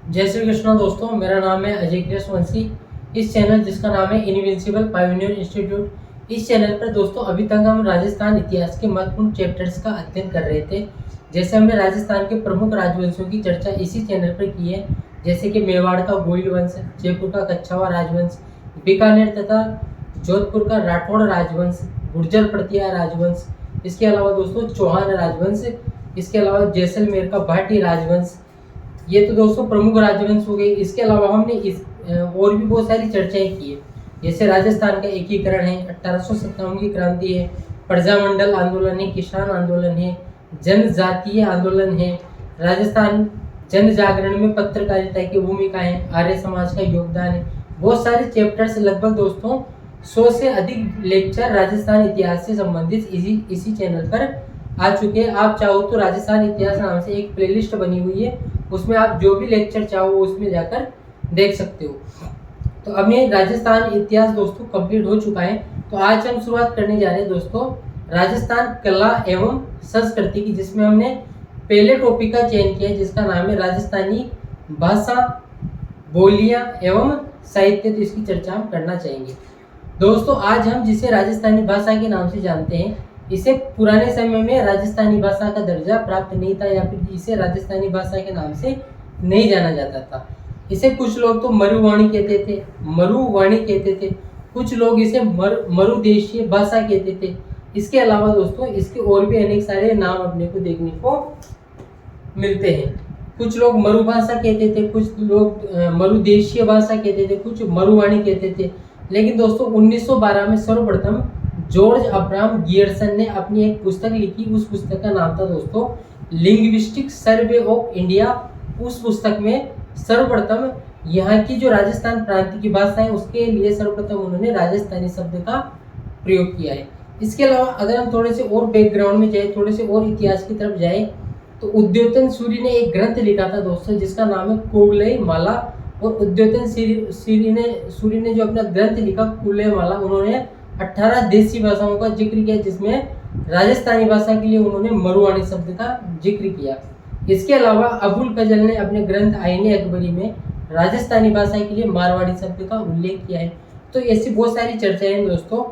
जय श्री कृष्ण दोस्तों, मेरा नाम है अजय कृष्णवंशी। इस चैनल जिसका नाम है इनविंसिबल पायोनियर इंस्टीट्यूट, इस चैनल पर दोस्तों अभी तक हम राजस्थान इतिहास के महत्वपूर्ण चैप्टर्स का अध्ययन कर रहे थे। जैसे हमने राजस्थान के प्रमुख राजवंशों की चर्चा इसी चैनल पर की है, जैसे कि मेवाड़ का गोइल वंश, जयपुर का कच्छावा राजवंश, बीकानेर तथा जोधपुर का राठौड़ राजवंश, गुर्जर प्रतिहार राजवंश, इसके अलावा दोस्तों चौहान राजवंश, इसके अलावा जैसलमेर का भाटी राजवंश। ये तो दोस्तों प्रमुख राजवंश हो गए। इसके अलावा हमने और भी बहुत सारी चर्चाएं की है, जैसे राजस्थान का एकीकरण है, 1857 की क्रांति है, प्रजामंडल आंदोलन है, किसान आंदोलन है, जनजातीय आंदोलन है, राजस्थान जन जागरण में पत्रकारिता की भूमिका है, आर्य समाज का योगदान है। बहुत सारे चैप्टर्स, लगभग दोस्तों 100 से अधिक लेक्चर राजस्थान इतिहास से संबंधित इसी चैनल पर आ चुके हैं। आप चाहो तो राजस्थान इतिहास नाम से एक प्लेलिस्ट बनी हुई है, उसमें आप जो भी लेक्चर चाहो उसमें जाकर देख सकते हो। तो अब ये राजस्थान इतिहास दोस्तों कंप्लीट हो चुका है। तो आज हम शुरुआत करने जा रहे हैं दोस्तों राजस्थान कला एवं संस्कृति की, जिसमें हमने पहले टॉपिक का चयन किया है जिसका नाम है राजस्थानी भाषा, बोलियां एवं साहित्य। तो इसकी चर्चा हम करना चाहेंगे दोस्तों। आज हम जिसे राजस्थानी भाषा के नाम से जानते हैं, इसे पुराने समय में राजस्थानी भाषा का दर्जा प्राप्त नहीं था, या फिर इसे राजस्थानी भाषा के नाम से नहीं जाना जाता था। इसे कुछ लोग तो मरुवाणी कहते थे, कुछ लोग इसे मरुदेशीय भाषा कहते थे। इसके अलावा दोस्तों इसके और भी अनेक सारे नाम अपने को देखने को मिलते हैं। कुछ लोग मरुभाषा कहते थे, कुछ लोग मरुदेशीय भाषा कहते थे, कुछ मरुवाणी कहते थे। लेकिन दोस्तों 1912 में सर्वप्रथम जॉर्ज अब्राहम गियर्सन ने अपनी एक पुस्तक लिखी। उस पुस्तक का नाम था दोस्तों लिंग्विस्टिक सर्वे ऑफ इंडिया। उस पुस्तक में सर्वप्रथम यहाँ की जो राजस्थान प्रांत की भाषा है उसके लिए सर्वप्रथम उन्होंने राजस्थानी शब्द का प्रयोग किया है। इसके अलावा अगर हम थोड़े से और बैकग्राउंड में जाए, थोड़े से और इतिहास की तरफ जाए, तो उद्योतन सूरी ने एक ग्रंथ लिखा था दोस्तों जिसका नाम है कुवलय माला। और उद्योतन सूरी ने जो अपना ग्रंथ लिखा कुवलय माला, उन्होंने 18 देसी भाषाओं का जिक्र किया, जिसमें राजस्थानी भाषा के लिए उन्होंने मरुवाणी शब्द का जिक्र किया। इसके अलावा अबुल फजल ने अपने ग्रंथ आईने अकबरी में राजस्थानी भाषा के लिए मारवाड़ी शब्द का उल्लेख किया है। तो ऐसी बहुत सारी चर्चाएं हैं दोस्तों।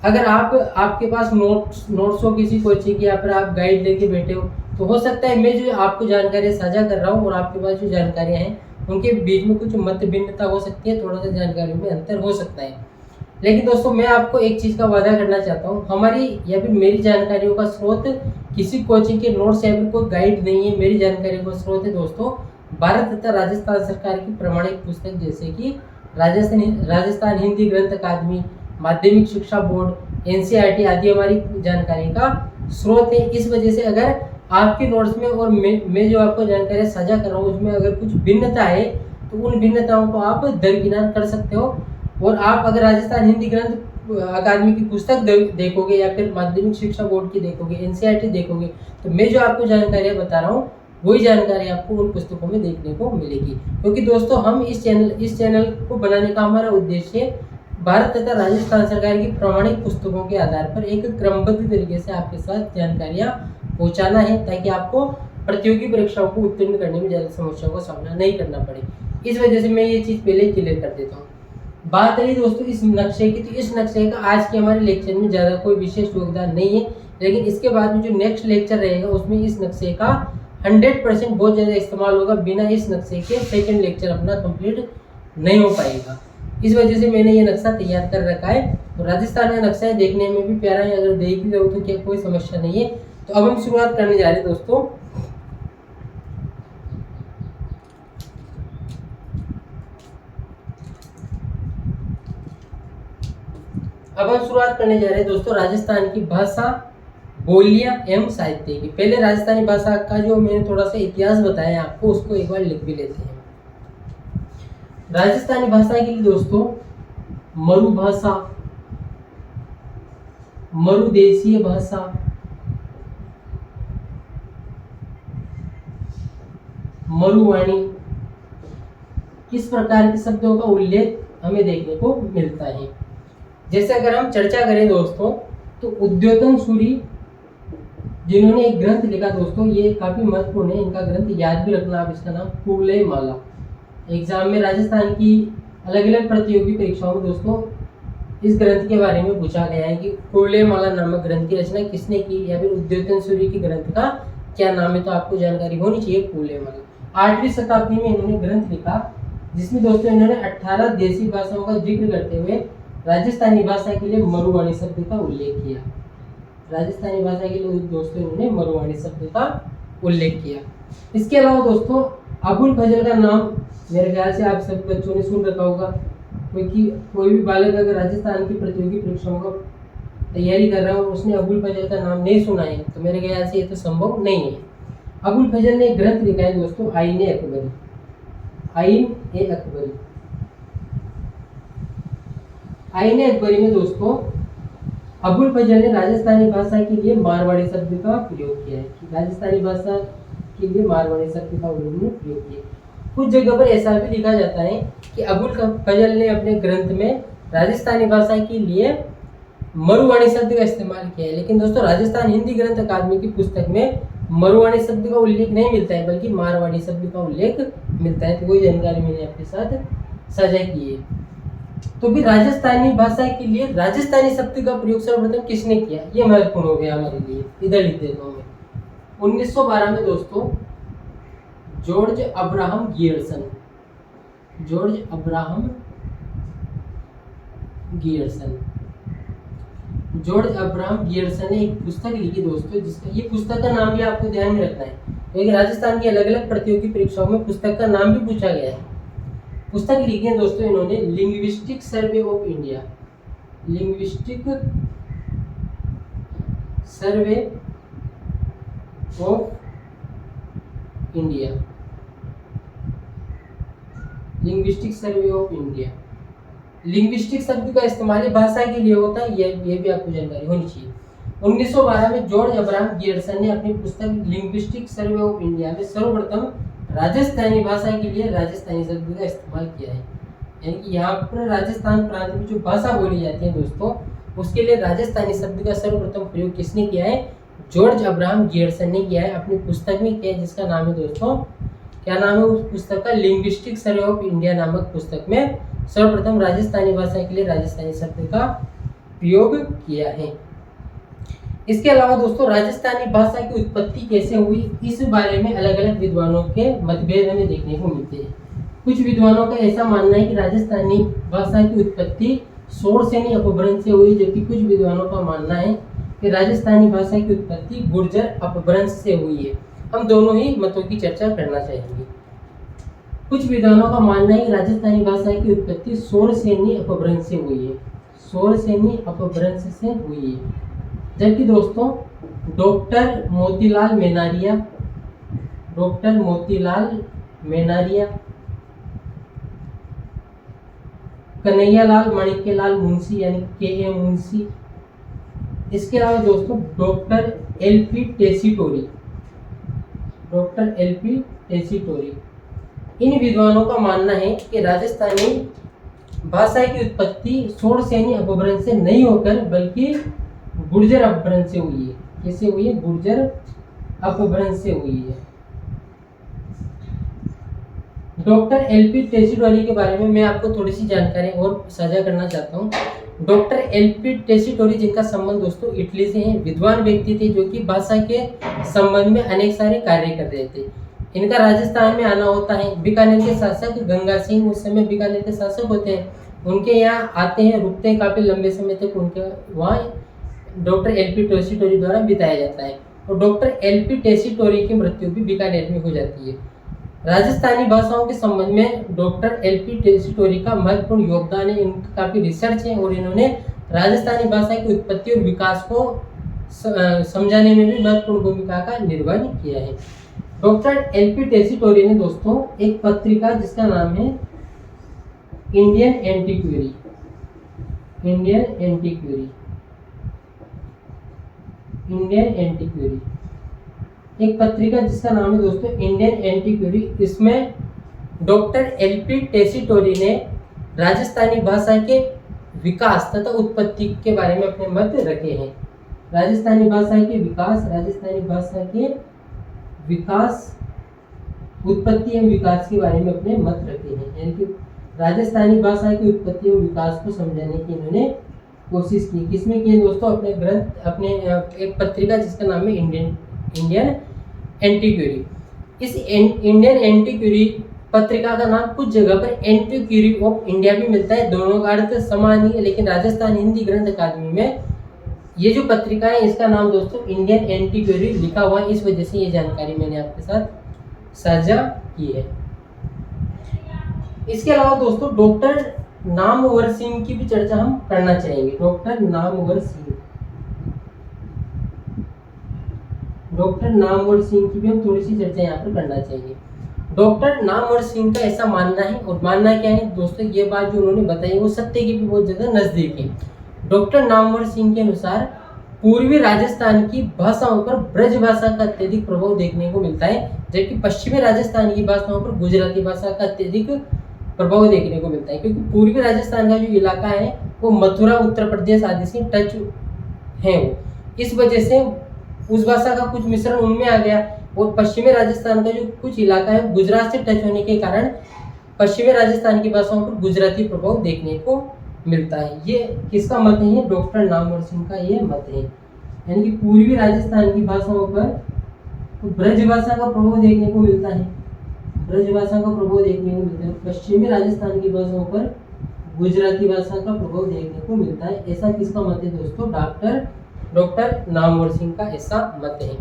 अगर आपके पास नोट्स हो किसी कोचिंग की, या फिर आप गाइड लेके बैठे हो, तो हो सकता है मैं जो आपको जानकारी साझा कर रहा हूँ और आपके पास जो जानकारियाँ हैं उनके बीच में कुछ मत भिन्नता हो सकती है, थोड़ा सा जानकारियों में अंतर हो सकता है। लेकिन दोस्तों मैं आपको एक चीज़ का वादा करना चाहता हूँ, हमारी या फिर मेरी जानकारियों का स्रोत किसी कोचिंग के नोट्स या फिर कोई गाइड नहीं है। मेरी जानकारियों का स्रोत है दोस्तों भारत तथा राजस्थान सरकार की प्रमाणिक पुस्तक, जैसे कि राजस्थान हिंदी ग्रंथ अकादमी, माध्यमिक शिक्षा बोर्ड, एनसीईआरटी आदि हमारी जानकारी का स्रोत है। इस वजह से अगर आपके नोट्स में और मैं जो आपको जानकारी साझा कर रहा हूँ उसमें अगर कुछ भिन्नता है, तो उन भिन्नताओं को आप दरकिनार कर सकते हो। और आप अगर राजस्थान हिंदी ग्रंथ अकादमी की पुस्तक देखोगे, या फिर माध्यमिक शिक्षा बोर्ड की देखोगे, एनसीईआरटी देखोगे, तो मैं जो आपको जानकारियाँ बता रहा हूँ वही जानकारी आपको उन पुस्तकों में देखने को मिलेगी। क्योंकि दोस्तों हम इस चैनल को बनाने का हमारा उद्देश्य भारत तथा राजस्थान सरकार की प्रमाणिक पुस्तकों के आधार पर एक क्रमबद्ध तरीके से आपके साथ जानकारियाँ पहुँचाना है, ताकि आपको प्रतियोगी परीक्षाओं को उत्तीर्ण करने में ज़्यादा समस्याओं का सामना नहीं करना पड़े। इस वजह से मैं ये चीज़ पहले क्लियर कर देता हूँ। बात रही दोस्तों इस नक्शे की, तो इस नक्शे का आज के हमारे लेक्चर में ज़्यादा कोई विशेष योगदान नहीं है, लेकिन इसके बाद में जो नेक्स्ट लेक्चर रहेगा उसमें इस नक्शे का 100% बहुत ज़्यादा इस्तेमाल होगा। बिना इस नक्शे के सेकंड लेक्चर अपना कंप्लीट नहीं हो पाएगा। इस वजह से मैंने ये नक्शा तैयार कर रखा है। तो राजस्थान का नक्शा है, देखने में भी प्यारा है, अगर देख ही रहो तो क्या कोई समस्या नहीं है। तो अब हम शुरुआत करने जा रहे हैं दोस्तों। अब हम शुरुआत करने जा रहे हैं दोस्तों राजस्थान की भाषा, बोलियां एवं साहित्य की। पहले राजस्थानी भाषा का जो मैंने थोड़ा सा इतिहास बताया आपको, उसको एक बार लिख भी लेते हैं। राजस्थानी भाषा के लिए दोस्तों मरुभाषा, मरुदेशीय भाषा, मरुवाणी, किस प्रकार के शब्दों का उल्लेख हमें देखने को मिलता है। जैसे अगर हम चर्चा करें दोस्तों, तो उद्योतन सूरी जिन्होंने एक ग्रंथ लिखा दोस्तों, ये काफी महत्वपूर्ण है, इनका ग्रंथ याद भी रखना आप, इसका नाम कुवलय माला। एग्जाम में राजस्थान की अलग अलग प्रतियोगी परीक्षाओं में दोस्तों इस ग्रंथ के बारे में पूछा गया है कि कुवलयमाला नामक ग्रंथ की रचना किसने की, या फिर उद्योतन सूर्य की ग्रंथ का क्या नाम है। तो आपको जानकारी होनी चाहिए कुवलयमाला। 8वीं शताब्दी में इन्होंने ग्रंथ लिखा जिसमें दोस्तों इन्होंने 18 देसी भाषाओं का जिक्र करते हुए राजस्थानी भाषा के लिए मरुवाणी शब्द का उल्लेख किया। राजस्थानी भाषा के लिए दोस्तों इन्होंने मरुवाणी शब्द का उल्लेख किया। इसके अलावा दोस्तों अबुल फजल का नाम मेरे ख्याल से आप सब बच्चों ने सुन रखा होगा, क्योंकि कोई भी बालक अगर राजस्थान की प्रतियोगी परीक्षाओं का तैयारी कर रहा है और उसने अबुल फजल का नाम नहीं सुना है तो मेरे ख्याल से ये तो संभव नहीं है। अबुल फजल ने एक ग्रंथ लिखा है दोस्तों, आईन ए अकबरी। आईन ए अकबरी। आईन ए अकबरी में दोस्तों अबुल फजल ने राजस्थानी भाषा के लिए मारवाड़ी शब्द का प्रयोग किया है कि राजस्थानी भाषा के लिए मारवाड़ी शब्द का उन्होंने प्रयोग किया। कुछ जगह पर ऐसा भी लिखा जाता है कि अबुल फजल ने अपने ग्रंथ में राजस्थानी भाषा के लिए मरुवाणी शब्द का इस्तेमाल किया है, लेकिन दोस्तों राजस्थान हिंदी ग्रंथ अकादमी की पुस्तक में मरुवाणी शब्द का उल्लेख नहीं मिलता है, बल्कि मारवाड़ी शब्द का उल्लेख मिलता है। तो वही जानकारी मैंने आपके साथ साझा की है। तो भी राजस्थानी भाषा के लिए राजस्थानी शब्द का प्रयोग सर्वप्रथम किसने किया, ये महत्वपूर्ण हो गया हमारे लिए। इधर लिख देता हूँ मैं। 1912 में दोस्तों George Abraham Gierson. George Abraham Gierson. George Abraham Gierson ने एक पुस्तक लिखी दोस्तों, जिसका ये पुस्तक का नाम भी आपको ध्यान में रखना है, क्योंकि राजस्थान की अलग अलग प्रतियोगी परीक्षाओं में पुस्तक का नाम भी पूछा गया है। पुस्तक लिखी है दोस्तों इन्होंने linguistic survey of India. Linguistic survey of India. Linguistic survey of India. Linguistic शब्द का इस्तेमाल भाषा के लिए होता है, ये भी आपको जानकारी होनी चाहिए। 1912 में जॉर्ज अब्राहम गियर्सन ने अपनी पुस्तक लिंग्विस्टिक सर्वे ऑफ इंडिया में सर्वप्रथम राजस्थानी भाषा के लिए राजस्थानी शब्द का इस्तेमाल किया है। यानी कि यहाँ पर राजस्थान प्रांत में जो भाषा बोली जाती है दोस्तों, उसके लिए राजस्थानी शब्द का सर्वप्रथम प्रयोग किसने किया है, जॉर्ज अब्राहम गियर्सन ने किया है, अपनी पुस्तक में किया है, जिसका नाम है दोस्तों, क्या नाम है उस पुस्तक का, लिंग्विस्टिक सर्वे ऑफ इंडिया नामक पुस्तक में सर्वप्रथम राजस्थानी भाषा के लिए राजस्थानी शब्द का प्रयोग किया है। इसके अलावा दोस्तों राजस्थानी भाषा की उत्पत्ति कैसे हुई, इस बारे में अलग अलग विद्वानों के मतभेद हमें देखने को मिलते हैं। कुछ विद्वानों का ऐसा मानना है कि राजस्थानी भाषा की उत्पत्ति शोरसेनी अपभ्रंश से हुई, जबकि कुछ विद्वानों का मानना है कि राजस्थानी भाषा की उत्पत्ति गुर्जर अपभ्रंश से हुई है। हम दोनों ही मतों की चर्चा करना चाहेंगे। कुछ विद्वानों का मानना है कि राजस्थानी भाषा की उत्पत्ति शोरसेनी अपभ्रंश से हुई है। शोरसेनी अपभ्रंश से हुई है, जबकि दोस्तों डॉक्टर मोतीलाल मेनारिया, डॉक्टर मोतीलाल मेनारिया, कन्हैयालाल माणिक्यलाल मुंशी यानी के मुंशी, इसके अलावा दोस्तों doctor L P. Tessitori, doctor L P. Tessitori, इन विद्वानों का मानना है कि राजस्थानी भाषा की उत्पत्ति शोरसेनी अपभ्रंश से नहीं होकर बल्कि गुर्जर अपभ्रंश से हुई है। कैसे हुई है, गुर्जर अपभ्रंश से हुई है। Doctor L P. टेसीटोरी के बारे में मैं आपको थोड़ी सी जानकारी और साझा करना चाहता हूँ। Doctor L P. टेसीटोरी, जिनका संबंध दोस्तों इटली से है, विद्वान व्यक्ति थे जो कि भाषा के संबंध में अनेक सारे कार्य कर रहे थे। इनका राजस्थान में आना होता है। बीकानेर के शासक गंगा सिंह, उस समय बीकानेर के शासक होते हैं, उनके यहाँ आते हैं, रुकते हैं, काफी लंबे समय तक उनके वहाँ डॉक्टर एल.पी. टेसीटोरी द्वारा बिताया जाता है। और डॉक्टर एल.पी. टेसीटोरी की मृत्यु भी बीकानेर में हो जाती है। राजस्थानी भाषाओं के संबंध में डॉक्टर एल.पी. टेसीटोरी का महत्वपूर्ण योगदान है। इनका काफी रिसर्च है और इन्होंने राजस्थानी भाषा की उत्पत्ति और विकास को समझाने में भी महत्वपूर्ण भूमिका का निर्वहन किया है। Doctor L P. टेसीटोरी ने दोस्तों एक पत्रिका जिसका नाम है इंडियन एंटीक्वेरी, इंडियन एंटीक्वेरी, इंडियन एंटीक्वेरी, एक पत्रिका जिसका नाम है दोस्तों इंडियन एंटीक्वेरी, इसमें डॉक्टर एल.पी. टेसीटोरी ने राजस्थानी भाषा के विकास तथा उत्पत्ति के बारे में अपने मत रखे हैं। राजस्थानी भाषा के विकास, राजस्थानी भाषा के विकास उत्पत्ति एवं विकास के बारे में अपने मत रखे हैं। यानी कि राजस्थानी भाषा की उत्पत्ति एवं विकास को समझाने की इन्होंने कोशिश की। किसमें की दोस्तों? अपने ग्रंथ, अपने एक पत्रिका जिसका नाम है इंडियन एंटीक्वेरी। इस इंडियन एंटीक्वेरी पत्रिका का नाम कुछ जगह पर एंटीक्वेरी ऑफ इंडिया भी मिलता है। दोनों का अर्थ समान ही है, लेकिन राजस्थान हिंदी ग्रंथ अकादमी में ये जो पत्रिका है इसका नाम दोस्तों इंडियन एंटीक्वेरी लिखा हुआ है। इस वजह से ये जानकारी मैंने आपके साथ साझा की है। इसके अलावा दोस्तों डॉक्टर नामवर सिंह की भी चर्चा हम करना चाहेंगे। डॉक्टर नामवर सिंह की भी हम थोड़ी सी चर्चा यहाँ पर करना चाहिए। डॉक्टर नामवर सिंह का ऐसा मानना है, और मानना क्या है दोस्तों, ये बात जो उन्होंने बताई वो सत्य की भी बहुत ज्यादा नजदीक है। डॉक्टर नामवर सिंह के अनुसार पूर्वी राजस्थान की भाषाओं पर ब्रज भाषा का अत्यधिक प्रभाव देखने को मिलता है, जबकि पश्चिमी राजस्थान की भाषाओं पर गुजराती भाषा का अत्यधिक प्रभाव देखने को मिलता है। क्योंकि पूर्वी राजस्थान का जो इलाका है वो मथुरा, उत्तर प्रदेश आदि से टच है वो, इस वजह से उस भाषा का कुछ मिश्रण उनमें आ गया। और पश्चिमी राजस्थान का जो कुछ इलाका है गुजरात से टच होने के कारण पश्चिमी राजस्थान की भाषाओं पर गुजराती प्रभाव देखने को मिलता है। ये किसका मत है? ये डॉक्टर नामवर सिंह का ये मत है। यानी कि पूर्वी राजस्थान की भाषाओं पर तो ब्रज भाषा का प्रभाव देखने को मिलता है, ब्रज भाषा का प्रभाव देखने को मिलता है। पश्चिमी राजस्थान की भाषाओं पर गुजराती भाषा का प्रभाव देखने को मिलता है। ऐसा किसका मत है दोस्तों? डॉक्टर नामवर सिंह का ऐसा मत है।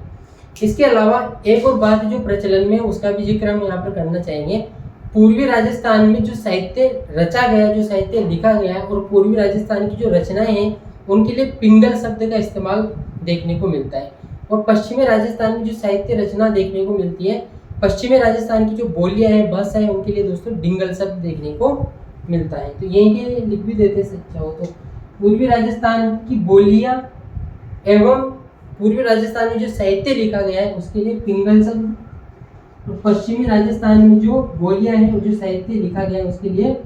इसके अलावा एक और बात जो प्रचलन में उसका भी जिक्र हम यहाँ पर करना चाहेंगे। पूर्वी राजस्थान में जो साहित्य रचा गया, जो साहित्य लिखा गया, और पूर्वी राजस्थान की जो रचनाएं हैं उनके लिए पिंगल शब्द का इस्तेमाल देखने को मिलता है। और पश्चिमी राजस्थान में जो साहित्य रचना देखने को मिलती है, पश्चिमी राजस्थान की जो बोलियां हैं, भाषा है, उनके लिए दोस्तों डिंगल शब्द देखने को मिलता है। तो यही लिख भी देते सच्चा हो तो पूर्वी राजस्थान की बोलियां एवं पूर्वी राजस्थान में जो साहित्य लिखा गया है उसके लिए पिंगल शब्द, और पश्चिमी राजस्थान में जो बोलियां हैं, जो साहित्य लिखा गया है उसके लिए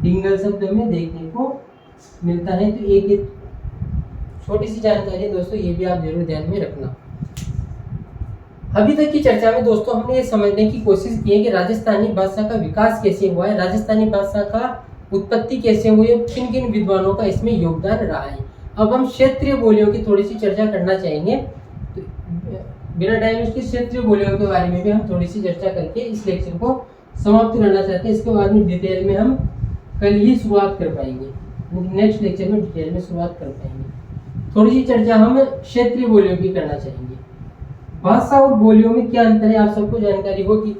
डिंगल शब्द हमें देखने को मिलता है। तो एक छोटी सी जानकारी है दोस्तों, ये भी आप जरूर ध्यान में रखना। अभी तक की चर्चा में दोस्तों हमने ये समझने की कोशिश की है कि राजस्थानी भाषा का विकास कैसे हुआ है, राजस्थानी भाषा का उत्पत्ति कैसे हुई है, किन किन विद्वानों का इसमें योगदान रहा है। अब हम क्षेत्रीय बोलियों की थोड़ी सी चर्चा करना चाहेंगे। तो बिना टाइम इसकी क्षेत्रीय बोलियों के बारे में भी हम थोड़ी सी चर्चा करके इस लेक्चर को समाप्त करना चाहते हैं। इसके बाद में डिटेल में हम कल ही शुरुआत कर पाएंगे, नेक्स्ट लेक्चर में डिटेल में शुरुआत कर पाएंगे। थोड़ी सी चर्चा हम क्षेत्रीय बोलियों की करना चाहेंगे। भाषा और बोलियों में क्या अंतर है आप सबको जानकारी हो कि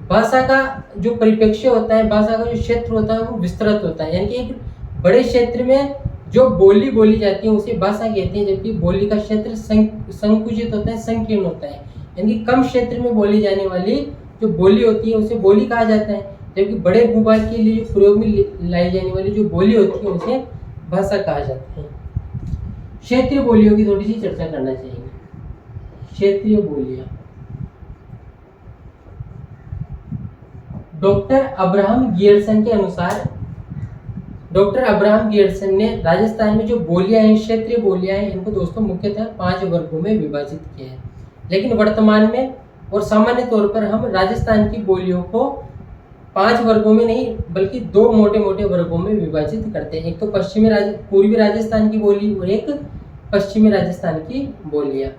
भाषा का जो परिप्रेक्ष्य होता है, भाषा का जो क्षेत्र होता है वो विस्तृत होता है। यानी कि एक बड़े क्षेत्र में जो बोली बोली जाती है उसे भाषा कहते हैं, जबकि बोली का क्षेत्र संकुचित होता है, संकीर्ण होता है। यानी कि कम क्षेत्र में बोली जाने वाली जो बोली होती है उसे बोली कहा जाता है, जबकि बड़े भूभाग के लिए प्रयोग में लाई जाने वाली जो बोली होती है उसे भाषा कहा जाता है। क्षेत्रीय बोलियों की थोड़ी सी चर्चा करना चाहिए। क्षेत्रीय बोलियां डॉक्टर अब्राहम गियर्सन के अनुसार, डॉक्टर अब्राहम गियर्सन ने राजस्थान में जो बोलियां हैं, क्षेत्रीय बोलियां हैं, इनको दोस्तों मुख्यतः 5 वर्गों में विभाजित किया है। लेकिन वर्तमान में और सामान्य तौर पर हम राजस्थान की बोलियों को 5 वर्गों में नहीं बल्कि 2 मोटे मोटे वर्गों में विभाजित करते हैं। एक तो पूर्वी राजस्थान की बोली और एक पश्चिमी राजस्थान की बोलियां।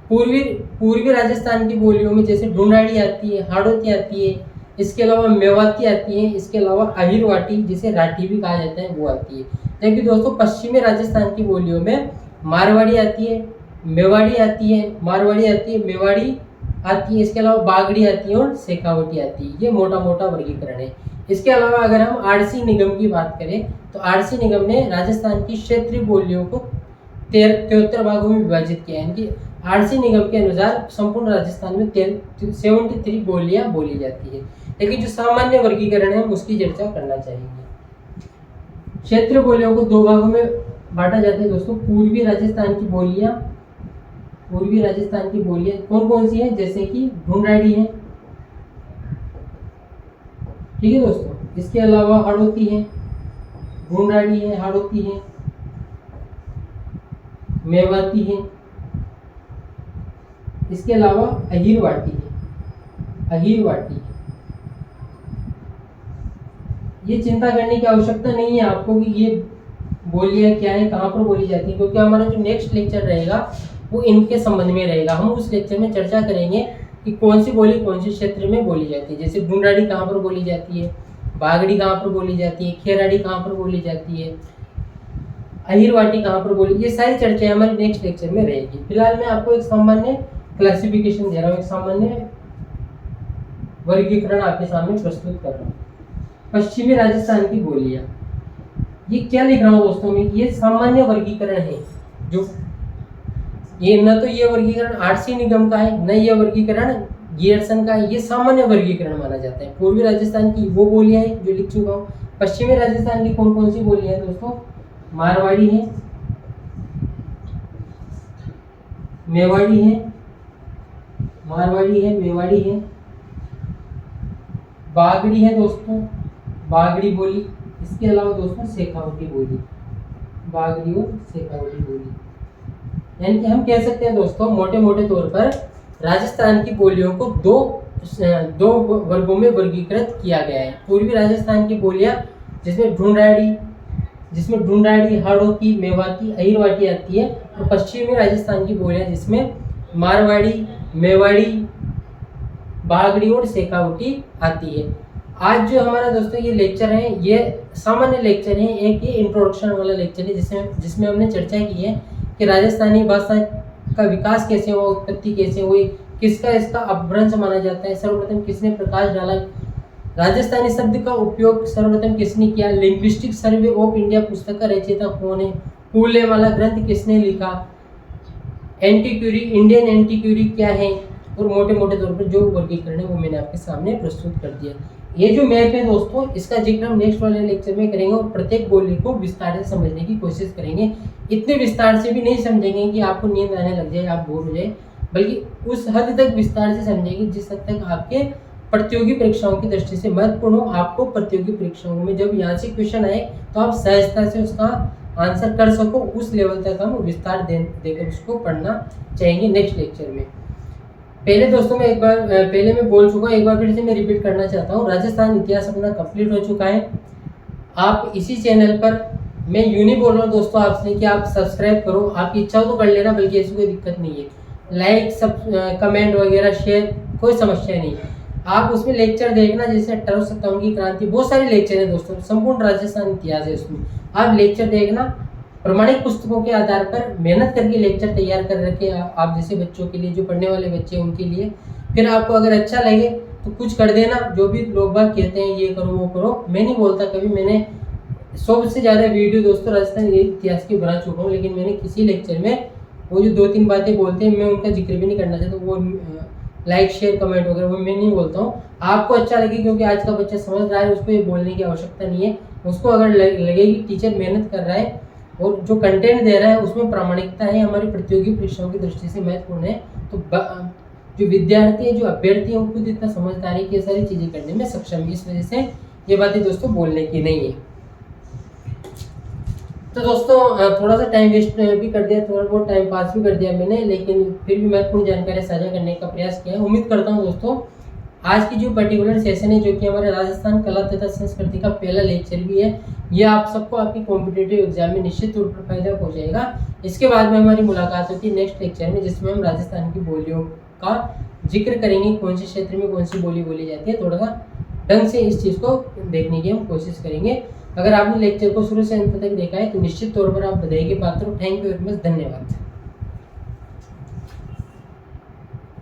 पूर्वी राजस्थान की बोलियों में जैसे ढूंढाड़ी आती है, हाड़ौती आती है, इसके अलावा मेवाती आती है, इसके अलावा अहिरवाटी जिसे राठी भी कहा जाता है वो आती है। जबकि दोस्तों पश्चिमी राजस्थान की बोलियों में मारवाड़ी आती है, मेवाड़ी आती है, मारवाड़ी आती है, मेवाड़ी आती है, इसके अलावा बागड़ी आती है और शेखावटी आती है। ये मोटा मोटा वर्गीकरण है। इसके अलावा अगर हम आरसी निगम की बात करें तो आरसी निगम ने राजस्थान की क्षेत्रीय बोलियों को 73 भागों में विभाजित किया है। इनकी आरसी निगम के अनुसार संपूर्ण राजस्थान में 73 बोलियां बोली जाती है। लेकिन जो सामान्य वर्गीकरण है हम उसकी चर्चा करना चाहेंगे। क्षेत्रीय बोलियों को 2 भागों में बांटा जाता है दोस्तों। पूर्वी राजस्थान की बोलियां कौन कौन सी है? जैसे कि ढूंढाड़ी है, ठीक है दोस्तों। इसके अलावा हाड़ौती है, ढूंढाड़ी है, हाड़ौती है, मेवाती है, इसके अलावा अहिरवाटी है, ये चिंता करने की आवश्यकता नहीं है आपको कि ये बोलियाँ क्या है, कहाँ पर बोली जाती है, क्योंकि हमारा जो नेक्स्ट लेक्चर रहेगा वो इनके संबंध में रहेगा। हम उस लेक्चर में चर्चा करेंगे कि कौन सी बोली कौन से क्षेत्र में बोली जाती है। जैसे ढूंढाड़ी कहाँ पर बोली जाती है, बागड़ी कहाँ पर बोली जाती है, खेराड़ी कहाँ पर बोली जाती है, अहिरवाटी कहाँ पर बोली, ये सारी चर्चाएं हमारे नेक्स्ट लेक्चर में रहेगी। फिलहाल मैं आपको एक सामान्य क्लासिफिकेशन दे रहा हूँ, एक सामान्य वर्गीकरण आपके सामने प्रस्तुत कर रहा हूँ। पश्चिमी राजस्थान की बोलियां, ये क्या लिख रहा हूँ दोस्तों में, ये सामान्य वर्गीकरण है। जो ये न तो ये वर्गीकरण आरसी निगम का है, न ये वर्गीकरण गियर्सन का है, ये सामान्य वर्गीकरण माना जाता है। पूर्वी राजस्थान की वो बोलियां हैं जो लिख चुका हूँ। पश्चिमी राजस्थान की कौन कौन सी बोलियां हैं दोस्तों, मारवाड़ी है, मेवाड़ी है, मारवाड़ी है, मेवाड़ी है, बागड़ी है दोस्तों, बागड़ी बोली। इसके अलावा दोस्तों शेखावटी बोली, बागड़ी और शेखावटी बोली। यानी कि हम कह सकते हैं दोस्तों मोटे मोटे तौर पर राजस्थान की बोलियों को दो वर्गों में वर्गीकृत किया गया है। पूर्वी राजस्थान की बोलियां जिसमें ढूंढाड़ी, हाड़ौती, मेवाती, अहिरवाटी आती है, और पश्चिमी राजस्थान की बोलियां जिसमें मारवाड़ी, मेवाड़ी, बागड़ी और शेखावटी आती है। आज जो हमारा दोस्तों ये लेक्चर है, ये सामान्य लेक्चर है, एक ये इंट्रोडक्शन वाला लेक्चर है जिसमें हमने चर्चा की है कि राजस्थानी भाषा का विकास कैसे हुआ, उत्पत्ति कैसे हुई, किसका इसका अपभ्रंश माना जाता है, सर्वप्रथम किसने प्रकाश डाला, राजस्थानी शब्द का उपयोग सर्वप्रथम किसने किया, लिंग्विस्टिक सर्वे ऑफ इंडिया पुस्तक का रचयिता कौन है, फूले वाला ग्रंथ किसने लिखा, एंटीक्यूरी, इंडियन एंटीक्यूरी क्या है, और मोटे मोटे तौर पर जो वर्गीकरण है वो मैंने आपके सामने प्रस्तुत कर दिया। ये जो मैप है दोस्तों, इसका जिक्र हम नेक्स्ट वाले लेक्चर में करेंगे और प्रत्येक बोली को विस्तार से समझने की कोशिश करेंगे। इतने विस्तार से भी नहीं समझेंगे कि आपको नींद आने लग जाए, आप बोर हो जाए, बल्कि उस हद तक विस्तार से समझेंगे जिस हद तक आपके प्रतियोगी परीक्षाओं की दृष्टि से महत्वपूर्ण हो। आपको प्रतियोगी परीक्षाओं में जब यहाँ से क्वेश्चन आए तो आप सहजता से उसका आंसर कर सको, उस लेवल तक हम विस्तार देकर उसको पढ़ना चाहेंगे नेक्स्ट लेक्चर में। पहले दोस्तों मैं पहले मैं बोल चुका हूँ, एक बार फिर से मैं रिपीट करना चाहता हूँ। राजस्थान इतिहास अपना कंप्लीट हो चुका है। आप इसी चैनल पर, मैं यूं नहीं बोल रहा हूँ दोस्तों आपसे कि आप सब्सक्राइब करो, आपकी इच्छा हो तो कर लेना, बल्कि ऐसी कोई दिक्कत नहीं है। लाइक, कमेंट वगैरह, शेयर, कोई समस्या नहीं है। आप उसमें लेक्चर देखना, जैसे 1857 की क्रांति, बहुत सारे लेक्चर हैं दोस्तों, संपूर्ण राजस्थान इतिहास है उसमें। आप लेक्चर देखना, प्रमाणिक पुस्तकों के आधार पर मेहनत करके लेक्चर तैयार कर रखे आप जैसे बच्चों के लिए, जो पढ़ने वाले बच्चे हैं उनके लिए। फिर आपको अगर अच्छा लगे तो कुछ कर देना, जो भी लोग बाग कहते हैं ये करो वो करो, मैं नहीं बोलता कभी। मैंने 100 से ज़्यादा वीडियो दोस्तों राजस्थान इतिहास की बना चुका हूँ, लेकिन मैंने किसी लेक्चर में वो जो 2-3 बातें बोलते हैं मैं उनका जिक्र भी नहीं करना चाहता। वो लाइक, शेयर, कमेंट वगैरह वो मैं नहीं बोलता हूँ। आपको अच्छा लगे, क्योंकि आज का बच्चा समझ रहा है, उसको ये बोलने की आवश्यकता नहीं है। उसको अगर लगे कि टीचर मेहनत कर रहा है और जो कंटेंट दे रहा है उसमें प्रामाणिकता है, हमारी प्रतियोगी परीक्षाओं की दृष्टि से महत्वपूर्ण है, तो जो विद्यार्थी है, जो अभ्यर्थी है, वो खुद इतना समझदार है कि ये सारी चीज़ें करने में सक्षम है। इस वजह से ये बातें दोस्तों बोलने की नहीं है। तो दोस्तों थोड़ा सा टाइम वेस्ट भी कर दिया, थोड़ा बहुत टाइम पास भी कर दिया मैंने, लेकिन फिर भी महत्वपूर्ण जानकारी साझा करने का प्रयास किया है। उम्मीद करता हूँ दोस्तों आज की जो पर्टिकुलर सेशन है, जो कि हमारे राजस्थान कला तथा संस्कृति का पहला लेक्चर भी है, ये आप सबको आपकी कॉम्पिटिटिव एग्जाम में निश्चित तौर पर फायदा पहुंचाएगा। इसके बाद में हमारी मुलाकात होती है नेक्स्ट लेक्चर में, जिसमें हम राजस्थान की बोलियों का जिक्र करेंगे, कौन से क्षेत्र में कौन सी बोली बोली जाती है। थोड़ा सा ढंग से इस चीज़ को देखने की हम कोशिश करेंगे। अगर आपने लेक्चर को शुरू से अंत तक देखा है तो निश्चित तौर पर आप बधाई के पात्र हो। थैंक यू वेरी मच, धन्यवाद।